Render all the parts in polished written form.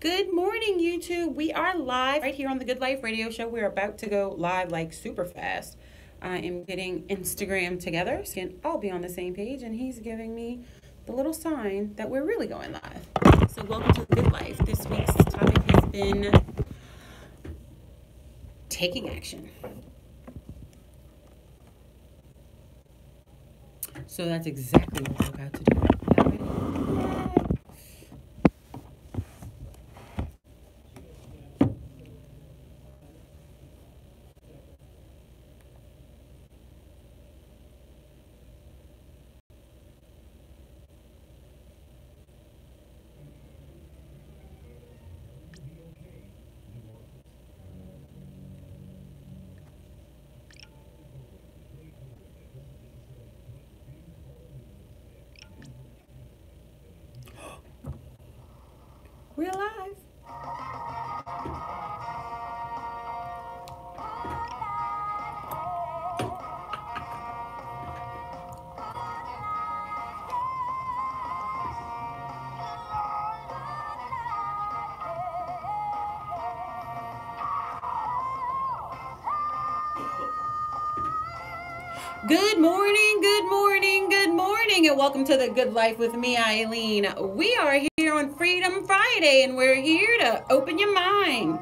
Good morning, YouTube. We are live right here on the Good Life Radio Show. We're about to go live like super fast. I am getting Instagram together so we can all be on the same page, and he's giving me the little sign that we're really going live. So, welcome to the Good Life. This week's topic has been taking action. So, that's exactly what we're about to do. We're live. Good morning, good morning, good morning, and welcome to the Good Life with me, Eileen. We are here on Freedom Friday, and we're here to open your mind.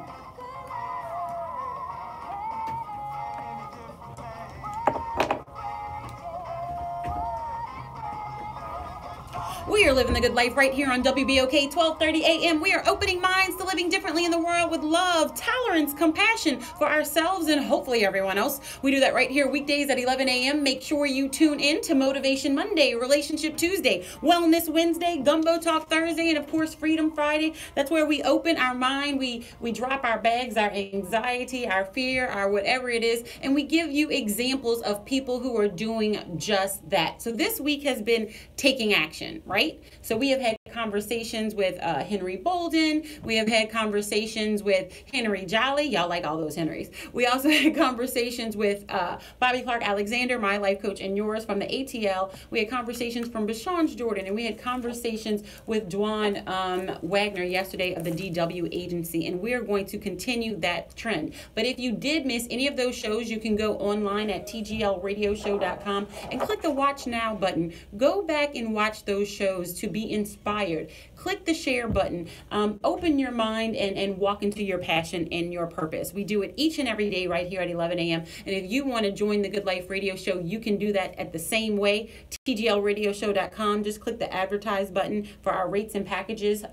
We are living the good life right here on WBOK 1230 AM. We are opening minds to living differently in the world with love, tolerance, compassion for ourselves and hopefully everyone else. We do that right here weekdays at 11 a.m. Make sure you tune in to Motivation Monday, Relationship Tuesday, Wellness Wednesday, Gumbo Talk Thursday, and of course Freedom Friday. That's where we open our mind, we drop our bags, our anxiety, our fear, our whatever it is, and we give you examples of people who are doing just that. So this week has been taking action, right? So we have had conversations with Henry Bolden. We have had conversations with Henry Jolly. Y'all like all those Henrys. We also had conversations with Bobby Clark Alexander, my life coach and yours from the ATL. We had conversations from Bashan's Jordan, and we had conversations with Dwan Wagner yesterday of the DW agency, and we're going to continue that trend. But if you did miss any of those shows, you can go online at tglradioshow.com and click the Watch Now button. Go back and watch those shows to be inspired. Click the share button. Open your mind and walk into your passion and your purpose. We do it each and every day right here at 11 a.m. And if you want to join the Good Life Radio Show, you can do that at the same way. tglradioshow.com. Just click the advertise button for our rates and packages.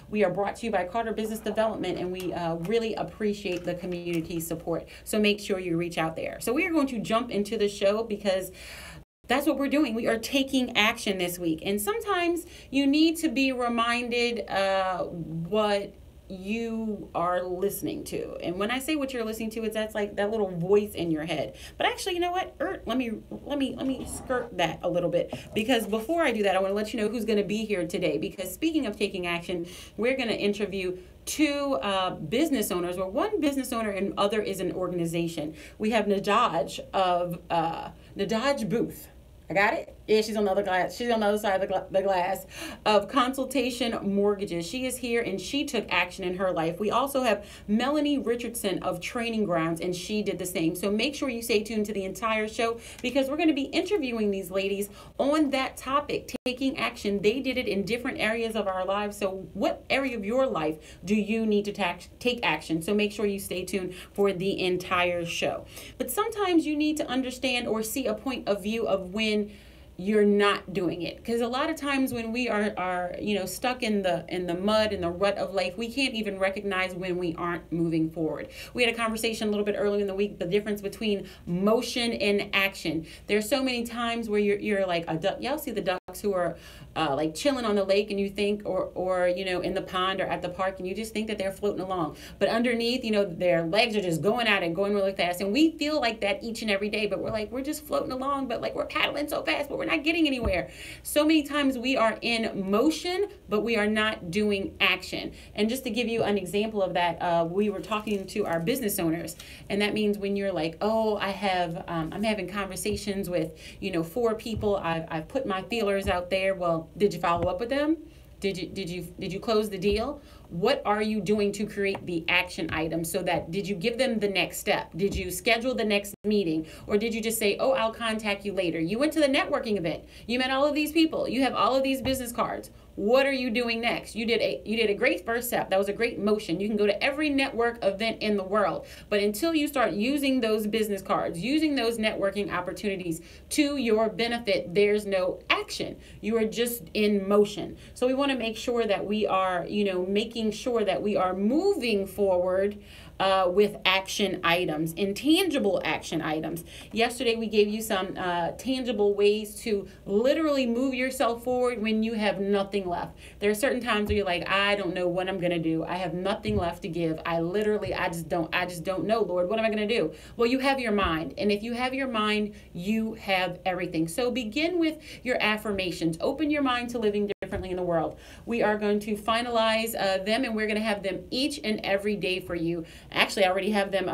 We are brought to you by Carter Business Development, and we really appreciate the community support. So make sure you reach out there. So we are going to jump into the show because that's what we're doing. We are taking action this week. And sometimes you need to be reminded what you are listening to. And when I say what you're listening to, it's that's like that little voice in your head. But actually, you know what? Let me skirt that a little bit, because before I do that, I want to let you know who's going to be here today. Because speaking of taking action, we're going to interview two business owners, or one business owner and other is an organization. We have Nadaj of Nadaj Booth. I got it? Yeah, she's on the other glass. She's on the other side of the glass of Consultation Mortgages. She is here and she took action in her life. We also have Melanie Richardson of Training Grounds, and she did the same. So make sure you stay tuned to the entire show, because we're going to be interviewing these ladies on that topic, taking action. They did it in different areas of our lives. So what area of your life do you need to take action? So make sure you stay tuned for the entire show. But sometimes you need to understand or see a point of view of when you're not doing it, because a lot of times when we are stuck in the mud, in the rut of life, we can't even recognize when we aren't moving forward. We had a conversation a little bit earlier in the week, the difference between motion and action. There's so many times where you're like a duck. Y'all see the ducks who are like chilling on the lake, and you think, or in the pond or at the park, and you just think that they're floating along, but underneath, their legs are just going at it, going really fast. And we feel like that each and every day, but we're just floating along, but like we're paddling so fast, but we're not getting anywhere. So many times we are in motion, but we are not doing action. And just to give you an example of that, we were talking to our business owners, and that means when you're like, oh, I'm having conversations with 4 people. I've put my feelers out there. Well, did you follow up with them? Did you close the deal? What are you doing to create the action item? So that, did you give them the next step? Did you schedule the next meeting? Or did you just say, oh, I'll contact you later? You went to the networking event. You met all of these people. You have all of these business cards. What are you doing next? You did a great first step. That was a great motion. You can go to every network event in the world, but until you start using those business cards, using those networking opportunities to your benefit, there's no action. You are just in motion. So we want to make sure that we are, making sure that we are moving forward with action items, intangible action items. Yesterday, we gave you some tangible ways to literally move yourself forward when you have nothing left. There are certain times where you're like, I don't know what I'm going to do. I have nothing left to give. I just don't know, Lord, what am I going to do? Well, you have your mind. And if you have your mind, you have everything. So begin with your affirmations. Open your mind to living differently in the world. We are going to finalize them, and we're going to have them each and every day for you. Actually, I already have them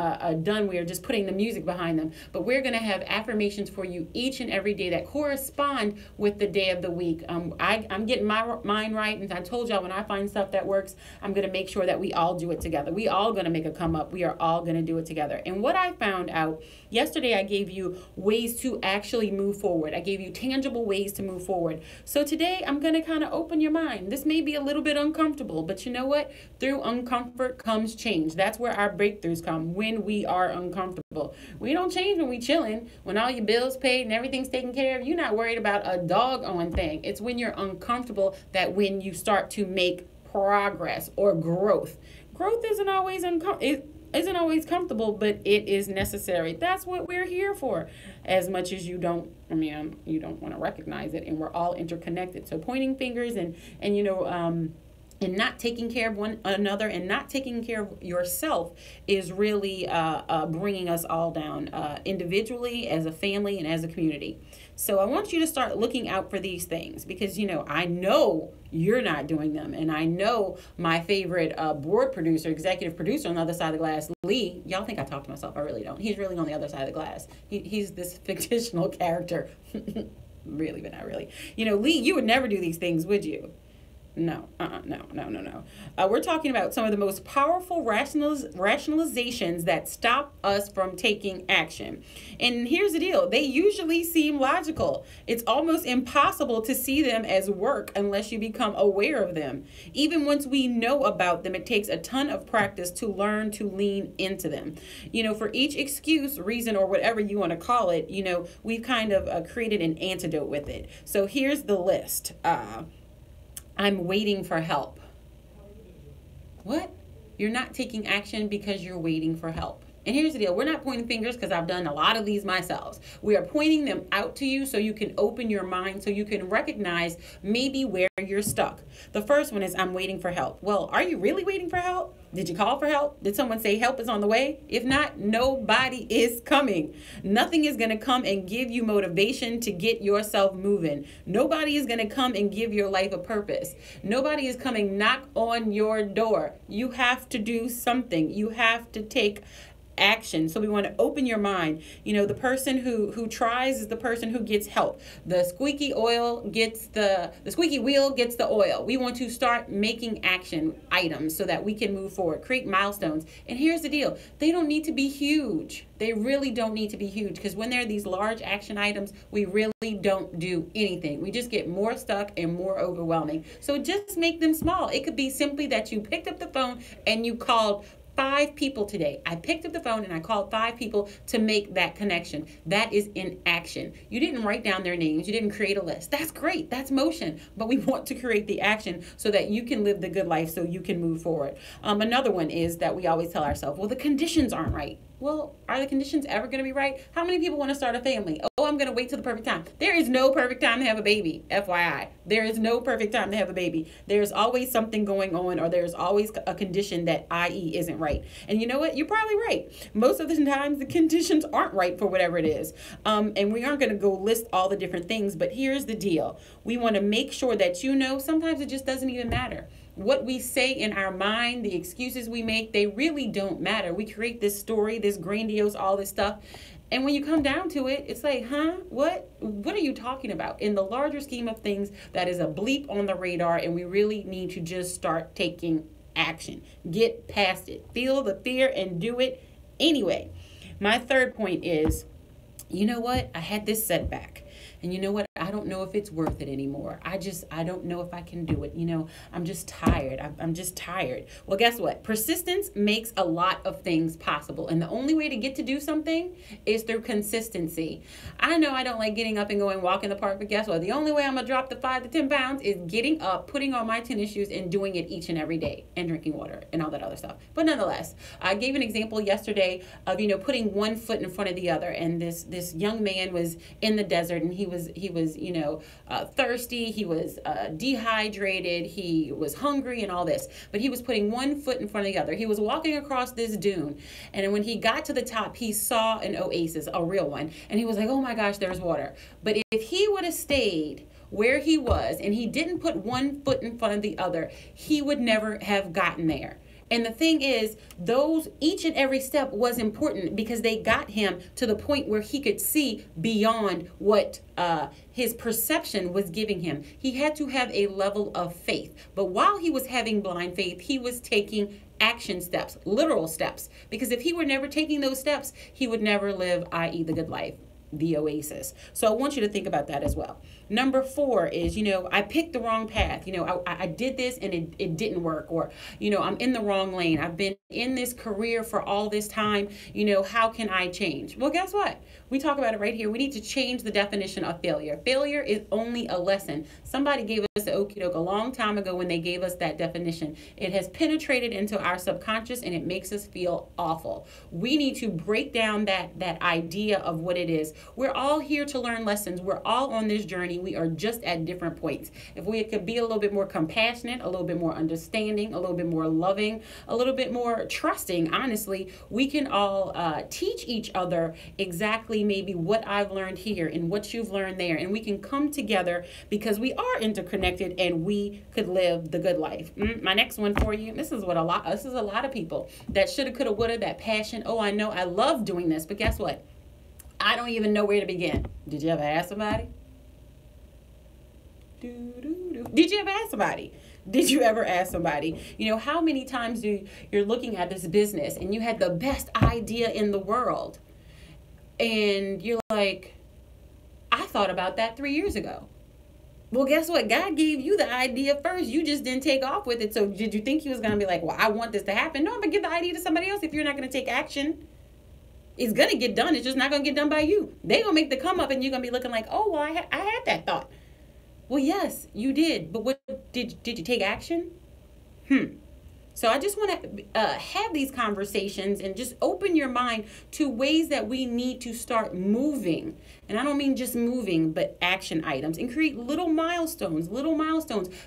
done. We are just putting the music behind them. But we're going to have affirmations for you each and every day that correspond with the day of the week. I'm getting my mind right, and I told y'all when I find stuff that works, I'm going to make sure that we all do it together. We all going to make a come up. We are all going to do it together. And what I found out yesterday, I gave you ways to actually move forward. I gave you tangible ways to move forward. So today, I'm going to kind of open your mind. This may be a little bit uncomfortable, but you know what? Through uncomfort comes change. That's where our breakthroughs come, when we are uncomfortable. We don't change when we chilling, when all your bills paid and everything's taken care of. You're not worried about a doggone thing. It's when you're uncomfortable that when you start to make progress or growth. Growth isn't always comfortable, but it is necessary. That's what we're here for. As much as you don't want to recognize it, and we're all interconnected. So pointing fingers and not taking care of one another and not taking care of yourself is really bringing us all down individually, as a family, and as a community. So I want you to start looking out for these things, because, I know you're not doing them. And I know my favorite board producer, executive producer on the other side of the glass, Lee. Y'all think I talk to myself. I really don't. He's really on the other side of the glass. He's this fictional character. Really, but not really. Lee, you would never do these things, would you? No. We're talking about some of the most powerful rationalizations that stop us from taking action. And here's the deal. They usually seem logical. It's almost impossible to see them as work unless you become aware of them. Even once we know about them, it takes a ton of practice to learn to lean into them. For each excuse, reason, or whatever you want to call it, we've kind of created an antidote with it. So here's the list. I'm waiting for help. What? You're not taking action because you're waiting for help. And here's the deal. We're not pointing fingers, because I've done a lot of these myself. We are pointing them out to you so you can open your mind, so you can recognize maybe where you're stuck. The first one is, I'm waiting for help. Well, are you really waiting for help? Did you call for help? Did someone say help is on the way? If not, nobody is coming. Nothing is going to come and give you motivation to get yourself moving. Nobody is going to come and give your life a purpose. Nobody is coming knock on your door. You have to do something. You have to take action. So we want to open your mind. The person who tries is the person who gets help. The squeaky wheel gets the oil. We want to start making action items so that we can move forward, create milestones. And here's the deal. They don't need to be huge. They really don't need to be huge, because when there are these large action items, we really don't do anything. We just get more stuck and more overwhelming. So just make them small. It could be simply that you picked up the phone and you called 5 people today. I picked up the phone and I called 5 people to make that connection. That is in action. You didn't write down their names. You didn't create a list. That's great. That's motion. But we want to create the action so that you can live the good life, so you can move forward. Another one is that we always tell ourselves, well, the conditions aren't right. Well, are the conditions ever going to be right? How many people want to start a family? Oh, I'm going to wait till the perfect time. There is no perfect time to have a baby, FYI. There is no perfect time to have a baby. There's always something going on, or there's always a condition that, i.e., isn't right. And you know what? You're probably right. Most of the times, the conditions aren't right for whatever it is. And we aren't going to go list all the different things, but here's the deal. We want to make sure that sometimes it just doesn't even matter. What we say in our mind, the excuses we make, they really don't matter. We create this story, this grandiose, all this stuff. And when you come down to it, it's like, what are you talking about? In the larger scheme of things, that is a bleep on the radar, and we really need to just start taking action. Get past it. Feel the fear and do it anyway. My third point is, you know what? I had this setback. And you know what? I don't know if it's worth it anymore. I don't know if I can do it. I'm just tired. I'm just tired. Well, guess what? Persistence makes a lot of things possible. And the only way to get to do something is through consistency. I know I don't like getting up and going walk in the park, but guess what? The only way I'm going to drop the 5 to 10 pounds is getting up, putting on my tennis shoes, and doing it each and every day, and drinking water and all that other stuff. But nonetheless, I gave an example yesterday of, putting one foot in front of the other. And this young man was in the desert, and he was thirsty, he was dehydrated, he was hungry and all this, but he was putting one foot in front of the other. He was walking across this dune, and when he got to the top, he saw an oasis, a real one, and he was like, oh my gosh, there's water. But if he would have stayed where he was and he didn't put one foot in front of the other, he would never have gotten there. And the thing is, each and every step was important because they got him to the point where he could see beyond what his perception was giving him. He had to have a level of faith. But while he was having blind faith, he was taking action steps, literal steps. Because if he were never taking those steps, he would never live, i.e. the good life, the oasis. So I want you to think about that as well. Number 4 is, I picked the wrong path. I did this and it didn't work, or, I'm in the wrong lane. I've been in this career for all this time. How can I change? Well, guess what? We talk about it right here. We need to change the definition of failure. Failure is only a lesson. Somebody gave us the okie doke a long time ago when they gave us that definition. It has penetrated into our subconscious and it makes us feel awful. We need to break down that idea of what it is. We're all here to learn lessons. We're all on this journey. We are just at different points. If we could be a little bit more compassionate, a little bit more understanding, a little bit more loving, a little bit more trusting, honestly, we can all teach each other exactly maybe what I've learned here and what you've learned there. And we can come together because we are interconnected and we could live the good life. My next one for you. This is a lot of people that shoulda, coulda, woulda, that passion. Oh, I know I love doing this, but guess what? I don't even know where to begin. Did you ever ask somebody? Did you ever ask somebody? Did you ever ask somebody? How many times you're looking at this business and you had the best idea in the world and you're like, I thought about that 3 years ago. Well, guess what? God gave you the idea first. You just didn't take off with it. So did you think he was going to be like, well, I want this to happen? No, I'm going to give the idea to somebody else if you're not going to take action. It's going to get done. It's just not going to get done by you. They're going to make the come up and you're going to be looking like, oh, well, I had that thought. Well, yes, you did. But what did you take action? So I just want to have these conversations and just open your mind to ways that we need to start moving. And I don't mean just moving, but action items, and create little milestones,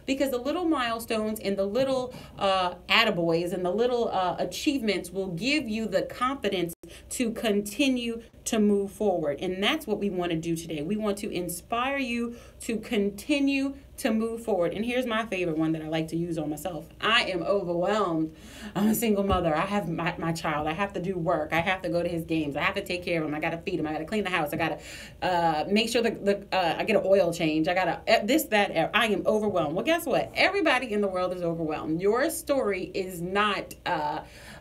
because the little milestones and the little attaboys and the little achievements will give you the confidence to continue to move forward. And that's what we want to do today. We want to inspire you to continue to move forward. And here's my favorite one that I like to use on myself. I am overwhelmed. I'm a single mother. I have my child. I have to do work. I have to go to his games. I have to take care of him. I got to feed him. I got to clean the house. I got to make sure I get an oil change. I got to this, that. I am overwhelmed. Well, guess what? Everybody in the world is overwhelmed. Your story is not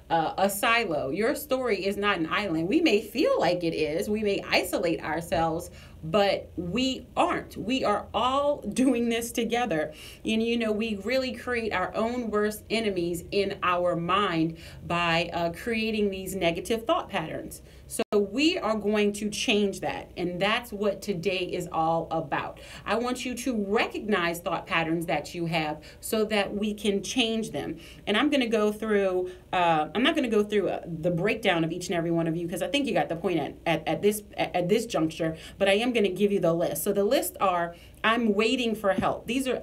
a silo. Your story is not an island. We may feel like it is. We may isolate ourselves, but we aren't. We are all doing this together. And, we really create our own worst enemies in our mind by creating these negative thought patterns. So we are going to change that. And that's what today is all about. I want you to recognize thought patterns that you have so that we can change them. And I'm going to go through, I'm not going to go through the breakdown of each and every one of you because I think you got the point at this juncture, but I am going to give you the list. So the list are, I'm waiting for help. These are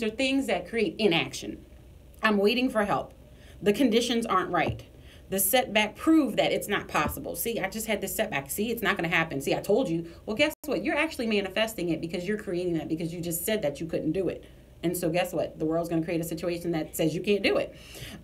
things that create inaction. I'm waiting for help. The conditions aren't right. The setback proved that it's not possible. See, I just had this setback. See, it's not going to happen. See, I told you. Well, guess what? You're actually manifesting it because you're creating that because you just said that you couldn't do it. And so guess what? The world's going to create a situation that says you can't do it.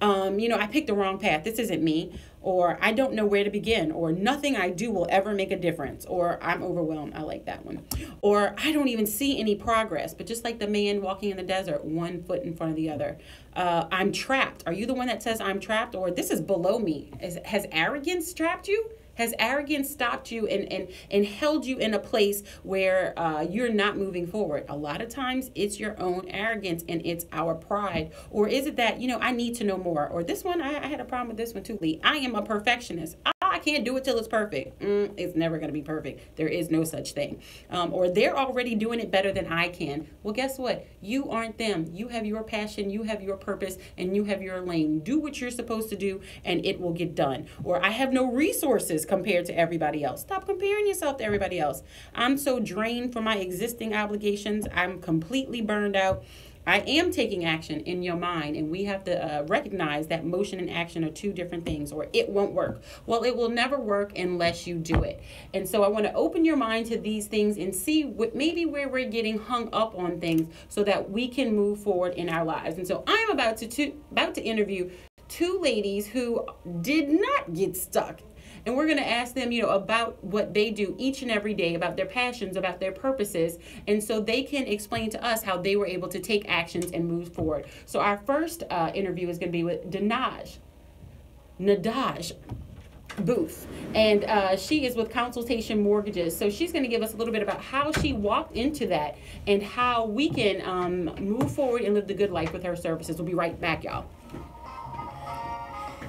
I picked the wrong path. This isn't me. Or I don't know where to begin. Or nothing I do will ever make a difference. Or I'm overwhelmed. I like that one. Or I don't even see any progress. But just like the man walking in the desert, one foot in front of the other. I'm trapped. Are you the one that says I'm trapped? Or this is below me? Has arrogance trapped you? Has arrogance stopped you and held you in a place where you're not moving forward? A lot of times it's your own arrogance and it's our pride. Or is it that, I need to know more? Or this one, I had a problem with this one too, Lee. I am a perfectionist. I can't do it till it's perfect. It's never going to be perfect. There is no such thing. Or they're already doing it better than I can. Well, guess what? You aren't them. You have your passion, you have your purpose, and you have your lane. Do what you're supposed to do, and it will get done. Or I have no resources compared to everybody else. Stop comparing yourself to everybody else. I'm so drained from my existing obligations. I'm completely burned out. I am taking action in your mind, and we have to recognize that motion and action are two different things, or it won't work. Well, it will never work unless you do it. And so I want to open your mind to these things and see maybe where we're getting hung up on things so that we can move forward in our lives. And so I'm about to interview two ladies who did not get stuck. And we're going to ask them, about what they do each and every day, about their passions, about their purposes. And so they can explain to us how they were able to take actions and move forward. So our first interview is going to be with Nadaj Booth. And she is with Consultation Mortgages. So she's going to give us a little bit about how she walked into that and how we can move forward and live the good life with her services. We'll be right back, y'all.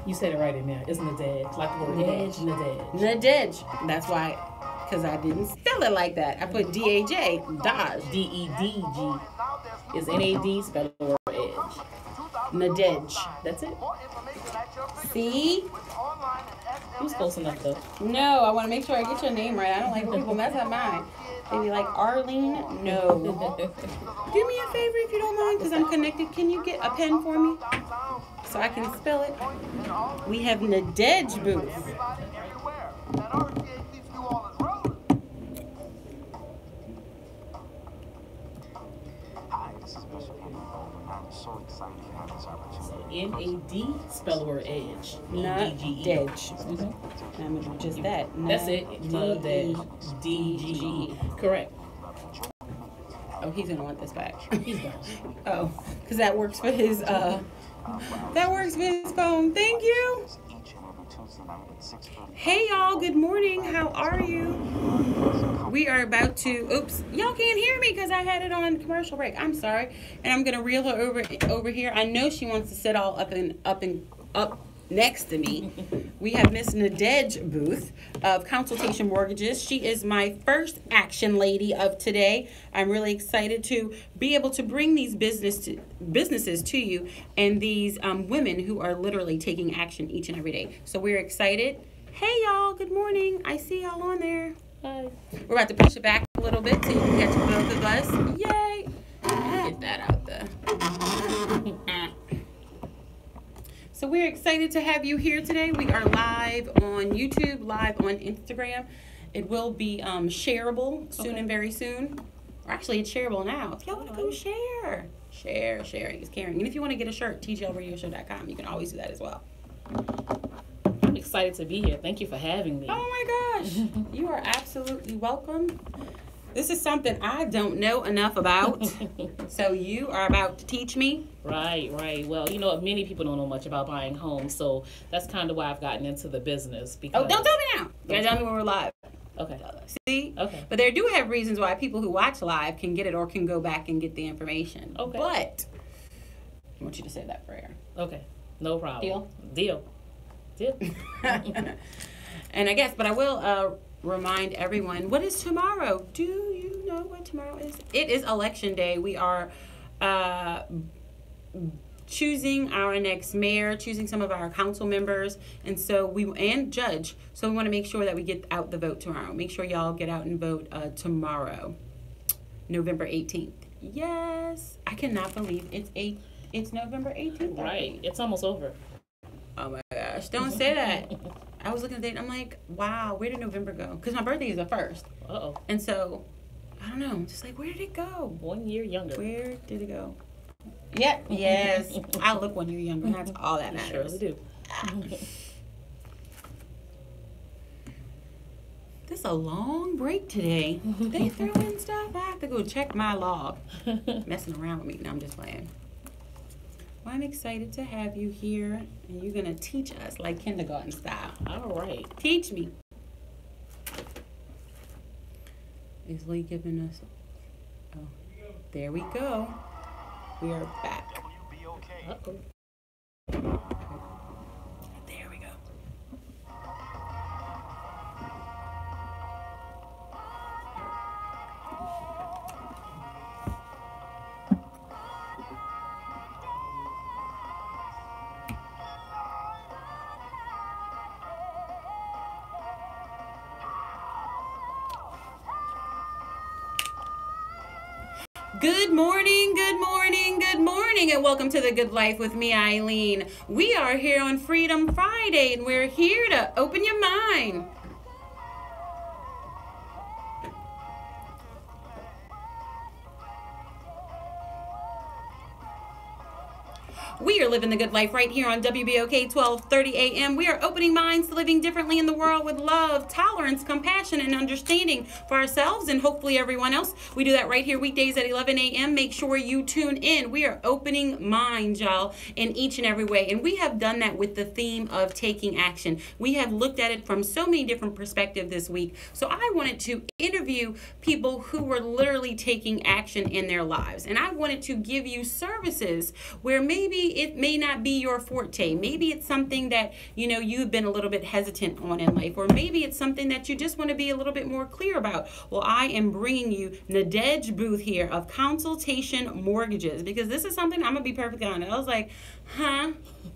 You said it right in there. It's Nadej, like the word edge. Nadej. That's why, because I didn't spell it like that. I put D-A-J, Dodge. D-E-D-G. Is N-A-D, spell the word edge. Nadej. That's it. See? It was close enough, though. No, I want to make sure I get your name right. I don't like when people mess up mine. They be like, Arlene? No. Do me a favor if you don't mind, because I'm connected. Can you get a pen for me? So I can spell it. We have Nadej Booth. Hi, this is Bishop Henry. I'm so excited to have this opportunity. N-A-D, spell the word edge. Nadej. Mm-hmm. I'm going to do just that. That's it. Nadej. D-G-E. Correct. Oh, he's going to want this back. He's gone. Oh, because that works for his, phone. Thank you. Hey, y'all. Good morning. How are you? We are about to, oops, y'all can't hear me because I had it on commercial break. I'm sorry. And I'm going to reel her over here. I know she wants to sit all up next to me. We have Miss Nadej Booth of Consultation Mortgages. She is my first action lady of today. I'm really excited to be able to bring these businesses to you and these women who are literally taking action each and every day. So we're excited. Hey, y'all. Good morning. I see y'all on there. Hi. We're about to push it back a little bit so you can catch both of us. Yay. Get that out there. So we're excited to have you here today. We are live on YouTube, live on Instagram. It will be shareable soon and very soon. Or actually, it's shareable now. If y'all want to go share. Sharing is caring. And if you want to get a shirt, tglradioshow.com. You can always do that as well. I'm excited to be here. Thank you for having me. Oh my gosh. You are absolutely welcome. This is something I don't know enough about. So you are about to teach me? Right. Well, many people don't know much about buying homes, so that's kind of why I've gotten into the business. Because... Oh, don't tell me now. You gotta tell me when we're live. Okay. See? Okay. But there do have reasons why people who watch live can get it or can go back and get the information. Okay. But I want you to say that prayer. Okay. No problem. Deal. And I guess, but I will remind everyone, what is tomorrow? Do you know what tomorrow is? It is election day. We are choosing our next mayor, choosing some of our council members, and judge. So we want to make sure that we get out the vote tomorrow. Make sure y'all get out and vote tomorrow, November 18th. Yes, I cannot believe it's November 18th. Right, it's almost over. Oh my gosh, don't say that. I was looking at the date and I'm like, wow, where did November go? Because my birthday is the 1st. Uh-oh. And so, I don't know, I'm just like, where did it go? 1 year younger. Where did it go? Yeah, yes. I look when you're younger. That's all that matters. Surely do. This is a long break today. They throw in stuff. I have to go check my log. Messing around with me. No, I'm just playing. Well, I'm excited to have you here, and you're going to teach us like kindergarten style. All right. Teach me. Is Lee giving us... Oh, there we go. We are back. Will you be okay? Uh-oh. There we go. Good morning, good morning, good morning, and welcome to The Good Life with me, Eileen. We are here on Freedom Friday, and we're here to open your mind. We are living the good life right here on WBOK 1230 AM. We are opening minds to living differently in the world with love, tolerance, compassion, and understanding for ourselves and hopefully everyone else. We do that right here weekdays at 11 a.m. Make sure you tune in. We are opening minds, y'all, in each and every way. And we have done that with the theme of taking action. We have looked at it from so many different perspectives this week. So I wanted to interview people who were literally taking action in their lives. And I wanted to give you services where maybe it may not be your forte. Maybe it's something that, you know, you've been a little bit hesitant on in life, or maybe it's something that you just want to be a little bit more clear about. Well, I am bringing you Nadej Booth here of Consultation Mortgages, because this is something, I'm going to be perfectly honest. I was like,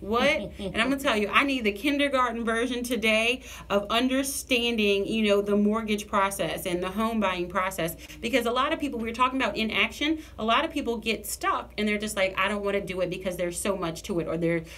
what? And I'm going to tell you, I need the kindergarten version today of understanding, you know, the mortgage process and the home buying process. Because a lot of people, we were talking about inaction, a lot of people get stuck and they're just like, I don't want to do it because there's so much to it, or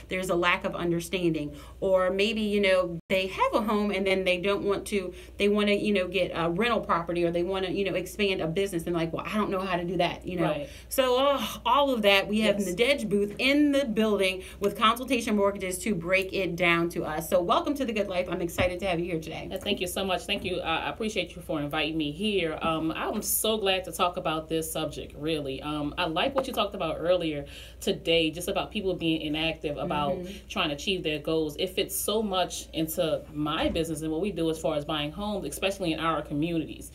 there's a lack of understanding. Or maybe, you know, they have a home and then they don't want to, they want to, you know, get a rental property, or they want to, you know, expand a business, and like, well, I don't know how to do that, you know. Right. So all of that, we have Yes. Nadej Booth in the building with Consultation Mortgages to break it down to us. So welcome to The Good Life. I'm excited to have you here today. Thank you so much. Thank you. I appreciate you for inviting me here. I'm so glad to talk about this subject, really. I like what you talked about earlier today, just about people being inactive, about trying to achieve their goals. It fits so much into my business and what we do as far as buying homes, especially in our communities.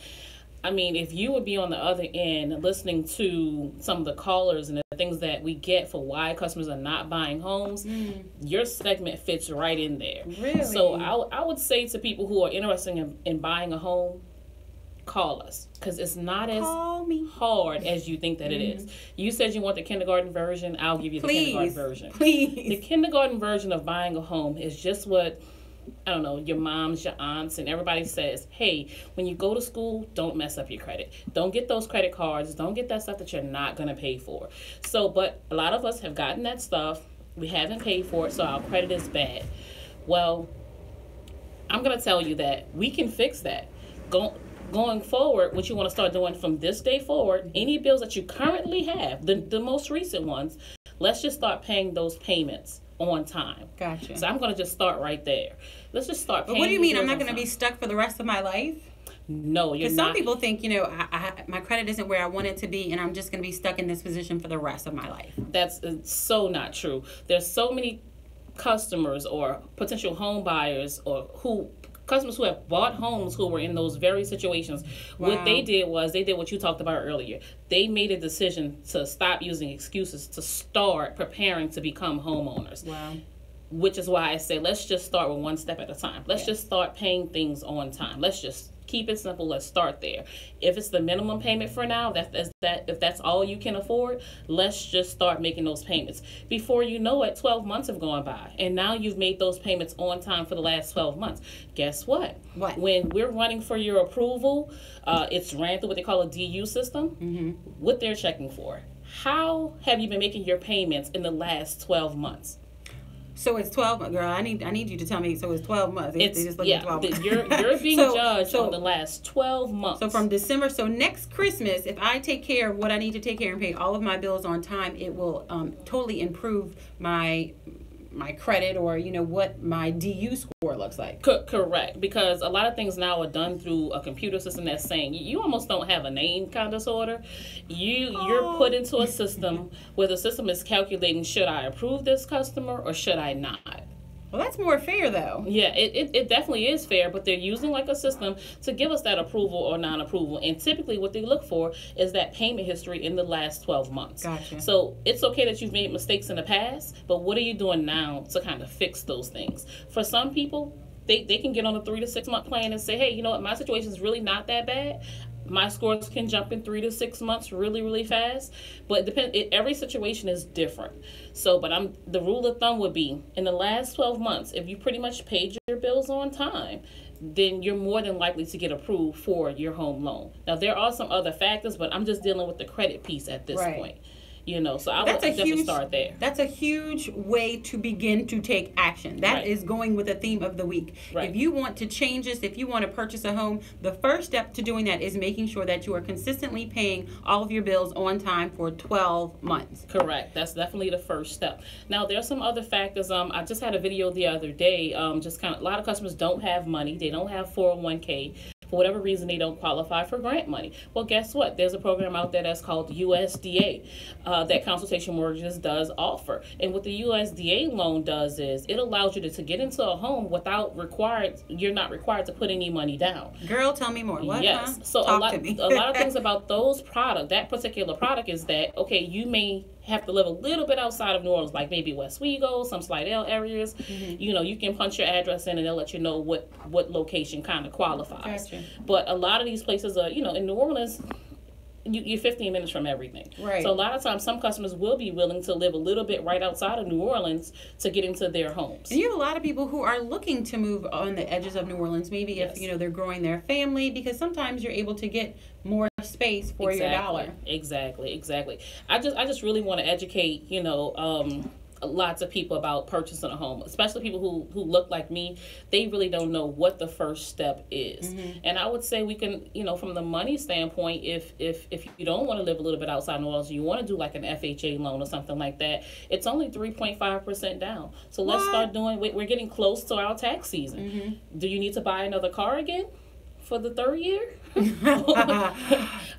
I mean, if you would be on the other end listening to some of the callers and the things that we get for why customers are not buying homes, your segment fits right in there. Really? So I would say to people who are interested in buying a home, call us, because it's not as hard as you think that it is. You said you want the kindergarten version. I'll give you the kindergarten version. Please. The kindergarten version of buying a home is just what, I don't know, your moms, your aunts, and everybody says, hey, when you go to school, don't mess up your credit. Don't get those credit cards. Don't get that stuff that you're not going to pay for. So, but a lot of us have gotten that stuff. We haven't paid for it, so our credit is bad. Well, I'm going to tell you that we can fix that. Going forward, what you want to start doing from this day forward, any bills that you currently have, the most recent ones, let's just start paying those payments on time. Gotcha. So I'm going to just start right there. Let's just start paying. But what do you mean? I'm not going to be stuck for the rest of my life? No, you're Because not. some people think, you know, my credit isn't where I want it to be, and I'm just going to be stuck in this position for the rest of my life. That's so not true. There's so many customers or potential home buyers customers who have bought homes who were in those very situations. Wow. What they did was they did what you talked about earlier. They made a decision to stop using excuses to start preparing to become homeowners. Wow. Which is why I say let's just start with one step at a time. Let's just start paying things on time. Let's just keep it simple. Let's start there. If it's the minimum payment for now, if that's all you can afford, let's just start making those payments. Before you know it, 12 months have gone by, and now you've made those payments on time for the last 12 months. Guess what? What? When we're running for your approval, it's ran through what they call a DU system. What they're checking for. How have you been making your payments in the last 12 months? So it's 12, girl. I need you to tell me. So it's 12 months. They just look at 12 months. You're being judged on the last 12 months. So from December, so next Christmas, if I take care of what I need to take care and pay all of my bills on time, it will totally improve my credit, or what my DU score looks like. Correct, because a lot of things now are done through a computer system that's saying you almost don't have a name kind of disorder. You're put into a system where the system is calculating, should I approve this customer or should I not? Well, that's more fair, though. Yeah, it definitely is fair, but they're using like a system to give us that approval or non-approval. And typically what they look for is that payment history in the last 12 months. Gotcha. So it's okay that you've made mistakes in the past, but what are you doing now to kind of fix those things? For some people, they can get on a 3 to 6 month plan and say, hey, you know what, my situation is really not that bad. My scores can jump in 3 to 6 months really, really fast, but every situation is different. So, but the rule of thumb would be in the last 12 months, if you pretty much paid your bills on time, then you're more than likely to get approved for your home loan. Now, there are some other factors, but I'm just dealing with the credit piece at this point. So I would definitely start there. That's a huge way to begin to take action. That is going with the theme of the week. Right. If you want to change this, if you want to purchase a home, the first step to doing that is making sure that you are consistently paying all of your bills on time for 12 months. Correct. That's definitely the first step. Now, there are some other factors. I just had a video the other day. Just kind of a lot of customers don't have money. They don't have 401k. For whatever reason, they don't qualify for grant money. Well, guess what? There's a program out there that's called USDA that Consultation Mortgages does offer. And what the USDA loan does is it allows you to get into a home without you're not required to put any money down. Girl, tell me more. What? Yes. Huh? So a lot of things about that particular product is that, okay, you may have to live a little bit outside of New Orleans, like maybe West Wego, some Slidell areas. Mm-hmm. You can punch your address in and they'll let you know what location kind of qualifies. Gotcha. But a lot of these places are, in New Orleans, you're 15 minutes from everything. Right. So a lot of times some customers will be willing to live a little bit right outside of New Orleans to get into their homes. And you have a lot of people who are looking to move on the edges of New Orleans, maybe if they're growing their family, because sometimes you're able to get more space for your dollar. Exactly. I just really want to educate, lots of people about purchasing a home, especially people who look like me. They really don't know what the first step is. Mm-hmm. And I would say we can, from the money standpoint, if you don't want to live a little bit outside New Orleans, you want to do like an FHA loan or something like that, it's only 3.5% down. So let's start doing, we're getting close to our tax season. Mm-hmm. Do you need to buy another car again for the third year?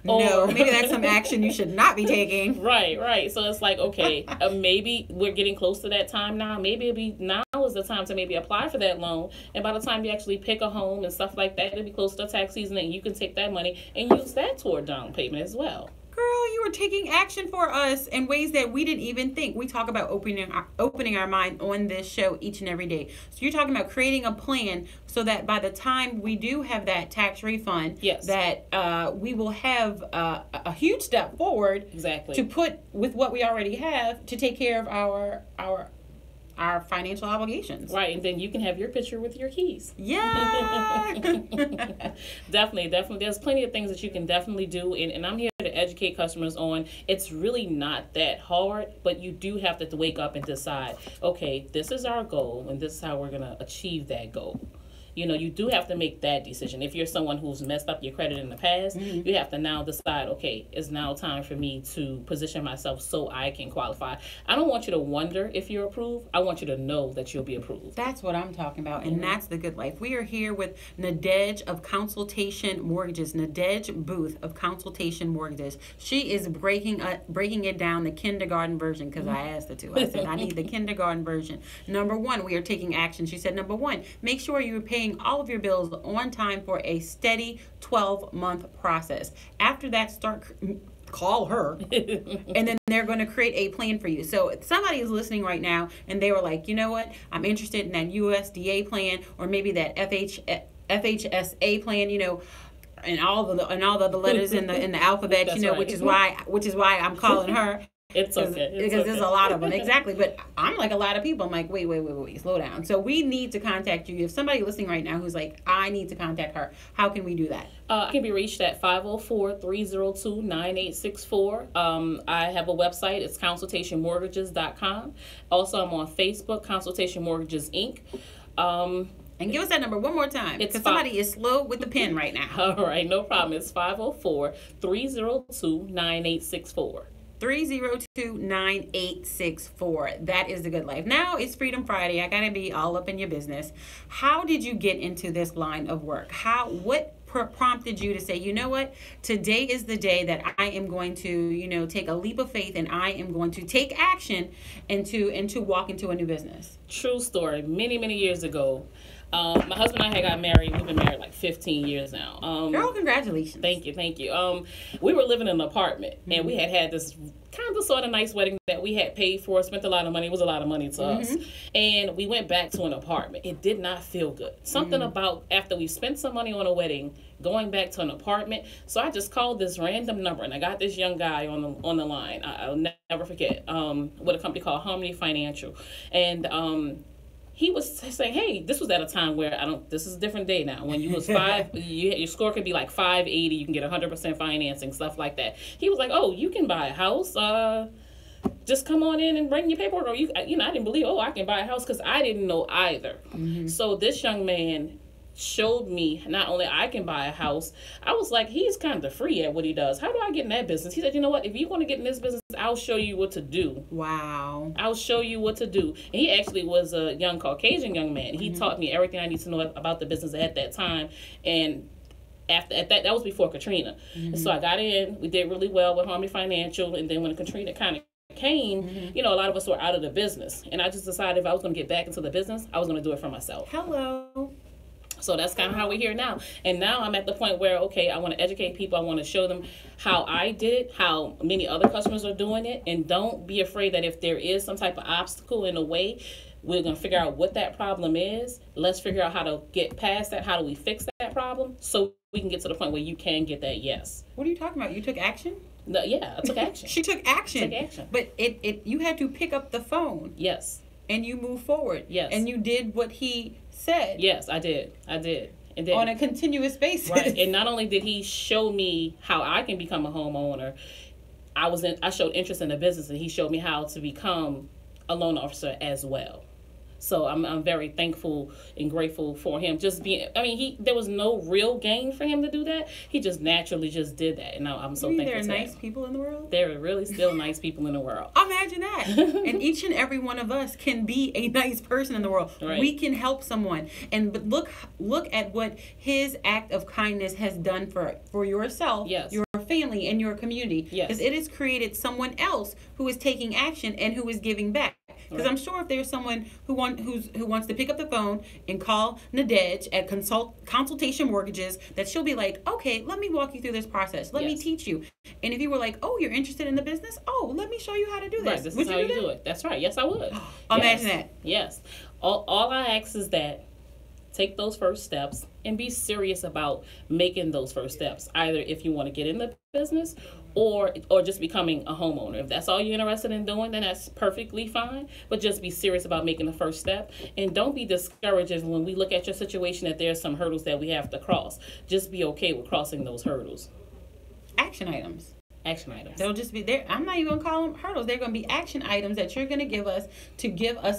No, maybe that's some action you should not be taking. Right. So it's like, okay, maybe we're getting close to that time now. Maybe now is the time to maybe apply for that loan. And by the time you actually pick a home and stuff like that, it'll be close to tax season, and you can take that money and use that toward down payment as well. Girl, you are taking action for us in ways that we didn't even think. We talk about opening our mind on this show each and every day. So you're talking about creating a plan so that by the time we do have that tax refund, that we will have a huge step forward to put with what we already have to take care of our financial obligations. Right, and then you can have your picture with your keys. Yeah. Definitely. There's plenty of things that you can definitely do, and I'm here to educate customers on. It's really not that hard, but you do have to wake up and decide, okay, this is our goal, and this is how we're going to achieve that goal. You do have to make that decision. If you're someone who's messed up your credit in the past, you have to now decide, okay, it's now time for me to position myself so I can qualify. I don't want you to wonder if you're approved. I want you to know that you'll be approved. That's what I'm talking about, and that's the good life. We are here with Nadej of Consultation Mortgages, Nadej Booth of Consultation Mortgages. She is breaking it down the kindergarten version, because I asked her to. I said, I need the kindergarten version. Number one, we are taking action. She said, number one, make sure you're paying all of your bills on time for a steady 12-month process. After that, call her, and then they're going to create a plan for you. So if somebody is listening right now and they were like, you know what, I'm interested in that USDA plan, or maybe that FHSA plan, and all the letters in the alphabet, which is why I'm calling her. It's okay. Because there's a lot of them. Exactly. But I'm like a lot of people. I'm like, wait, slow down. So we need to contact you. If somebody listening right now who's like, I need to contact her, how can we do that? I can be reached at 504-302-9864. I have a website. It's consultationmortgages.com. Also, I'm on Facebook, Consultation Mortgages, Inc. And give us that number one more time, because somebody is slow with the pen right now. All right, no problem. It's 504-302-9864. 302-9864. That is the good life. Now it's Freedom Friday. I gotta be all up in your business. How did you get into this line of work? What prompted you to say, you know what, today is the day that I am going to, take a leap of faith, and I am going to take action and to walk into a new business? True story. Many, many years ago, my husband and I had got married. We've been married like 15 years now. Girl, congratulations. Thank you. We were living in an apartment, and we had this kind of sort of nice wedding that we had paid for, spent a lot of money. It was a lot of money to us. And we went back to an apartment. It did not feel good. Something about after we spent some money on a wedding, going back to an apartment. So I just called this random number, and I got this young guy on the line. I'll never forget, with a company called Harmony Financial. And he was saying, hey, this was at a time where this is a different day now. When you was your score could be like 580, you can get 100% financing, stuff like that. He was like, oh, you can buy a house. Just come on in and bring your paperwork. Or I didn't believe, I can buy a house, because I didn't know either. So this young man showed me not only I can buy a house, I was like, he's kind of free at what he does. How do I get in that business? He said, you know what, if you want to get in this business, I'll show you what to do. Wow. I'll show you what to do. And he actually was a young Caucasian young man. He taught me everything I need to know about the business at that time. And at that was before Katrina. And so I got in. We did really well with Harmony Financial. And then when Katrina kind of came, a lot of us were out of the business. And I just decided if I was going to get back into the business, I was going to do it for myself. Hello. So that's kind of how we're here now. And now I'm at the point where, okay, I want to educate people. I want to show them how I did it, how many other customers are doing it. And don't be afraid that if there is some type of obstacle in the way, we're going to figure out what that problem is. Let's figure out how to get past that. How do we fix that problem so we can get to the point where you can get that yes. What are you talking about? You took action? No, yeah, I took action. She took action. Took action. But you had to pick up the phone. Yes. And you moved forward. Yes. And you did what he said. Yes, I did. And then, on a continuous basis. Right. And not only did he show me how I can become a homeowner, I showed interest in the business, and he showed me how to become a loan officer as well. So I'm very thankful and grateful for him. There was no real gain for him to do that. He just naturally just did that. And now I'm so thankful. There are nice people in the world? There are really still nice people in the world. Imagine that. And each and every one of us can be a nice person in the world. Right. We can help someone. But look at what his act of kindness has done for yourself, yes, your family, and your community. Yes. Because it has created someone else who is taking action and who is giving back. Because I'm sure if there's someone who wants to pick up the phone and call Nadej at Consultation Mortgages, that she'll be like, okay, let me walk you through this process. Let me teach you. And if you were like, oh, you're interested in the business? Oh, let me show you how to do this. Right, this is how you do it. That's right. Yes, I would. Imagine that. Yes. All I ask is that take those first steps and be serious about making those first steps. Either if you want to get in the business or just becoming a homeowner. If that's all you're interested in doing, then that's perfectly fine. But just be serious about making the first step. And don't be discouraged if when we look at your situation that there's some hurdles that we have to cross. Just be okay with crossing those hurdles. Action items. Action items. They'll just be there. I'm not even going to call them hurdles. They're going to be action items that you're going to give us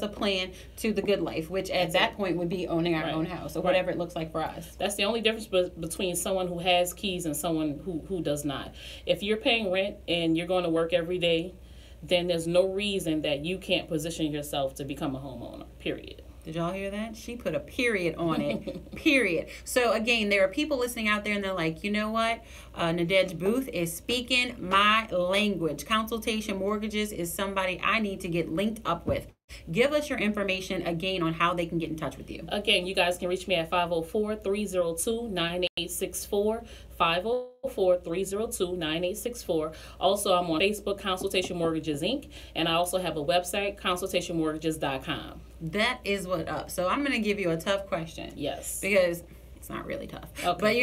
a plan to the good life, which at that point would be owning our own house or whatever it looks like for us. That's the only difference between someone who has keys and someone who does not. If you're paying rent and you're going to work every day, then there's no reason that you can't position yourself to become a homeowner, period. Did y'all hear that? She put a period on it. Period. So again, there are people listening out there and they're like, you know what? Nadej Booth is speaking my language. Consultation Mortgages is somebody I need to get linked up with. Give us your information again on how they can get in touch with you. Again, you guys can reach me at 504-302-9864. 504-302-9864. Also, I'm on Facebook, Consultation Mortgages, Inc. And I also have a website, consultationmortgages.com. That is what up. So I'm going to give you a tough question. Yes. Because it's not really tough. Okay. But,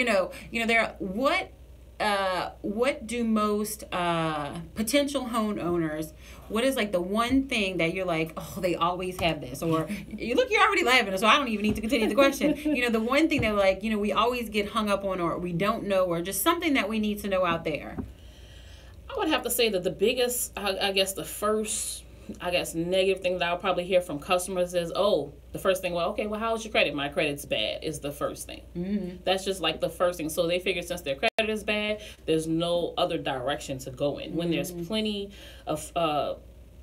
there are, what what do most potential homeowners, what is like the one thing that you're like, oh, they always have this? Or you look, you're already laughing, so I don't even need to continue the question. You know, the one thing that like, you know, we always get hung up on, or we don't know, or just something that we need to know out there. I would have to say that the biggest, I guess the first, negative thing that I'll probably hear from customers is, the first thing, okay, how's your credit? My credit's bad is the first thing. Mm-hmm. That's just like the first thing. So they figure since their credit is bad, there's no other direction to go in. Mm-hmm. When there's plenty of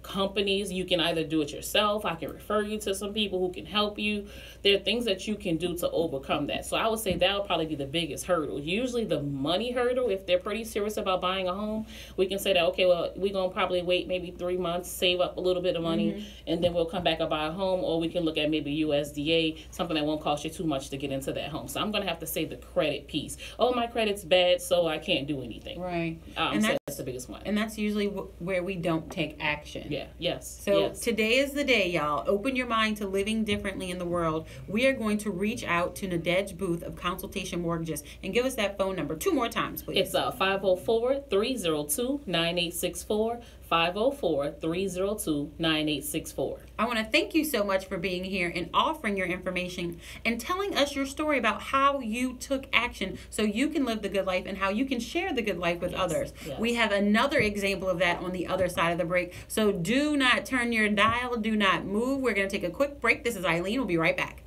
companies, you can either do it yourself. I can refer you to some people who can help you. There are things that you can do to overcome that. So I would say that'll probably be the biggest hurdle. Usually the money hurdle, if they're pretty serious about buying a home, we can say that, okay, well, we're going to probably wait maybe 3 months, save up a little bit of money, and then we'll come back and buy a home, or we can look at maybe USDA, something that won't cost you too much to get into that home. So I'm going to have to say the credit piece. My credit's bad, so I can't do anything. Right. And that's the biggest one. And that's usually where we don't take action. Yeah, yes. So yes. Today is the day, y'all. Open your mind to living differently in the world. We are going to reach out to Nadej Booth of Consultation Mortgages, and give us that phone number 2 more times, please. It's 504-302-9864, 504-302-9864. I want to thank you so much for being here and offering your information and telling us your story about how you took action so you can live the good life and how you can share the good life with others. Yes. We have another example of that on the other side of the break. So do not turn your dial. Do not move. We're going to take a quick break. This is Eileen. We'll be right back.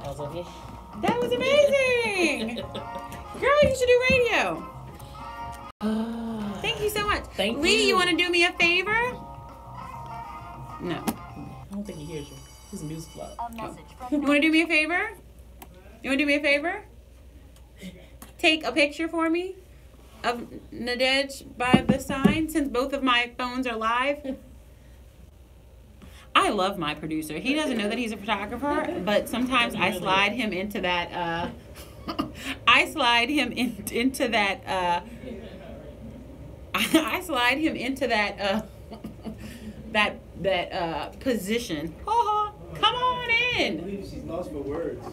That was okay. That was amazing. Girl, you should do radio. Thank you so much. Thank Lee, you. you want to do me a favor? No. I don't think he hears you. His music loud. You want to do me a favor? You want to do me a favor? Take a picture for me of Nadej by the sign, since both of my phones are live. I love my producer. He doesn't know that he's a photographer, but sometimes I slide him into that. I slide him into that. I slide him into that. That position. Oh, come on I in. believe she's lost for words.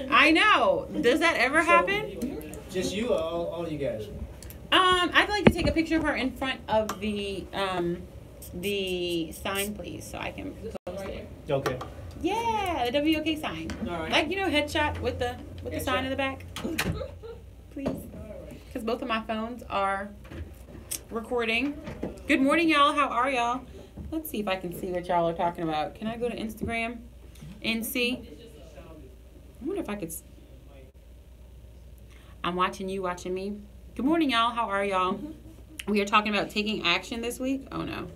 I know. Does that ever happen? Just you or all you guys? I'd like to take a picture of her in front of the sign, please, so I can post it. Okay. Yeah, the WOK sign. All right. Like, headshot with the sign Headshot. in the back. Please. Because both of my phones are recording. Good morning, y'all. How are y'all? Let's see if I can see what y'all are talking about. Can I go to Instagram and see? I wonder if I could. I'm watching you, watching me. Good morning, y'all. How are y'all? We are talking about taking action this week. Oh, no.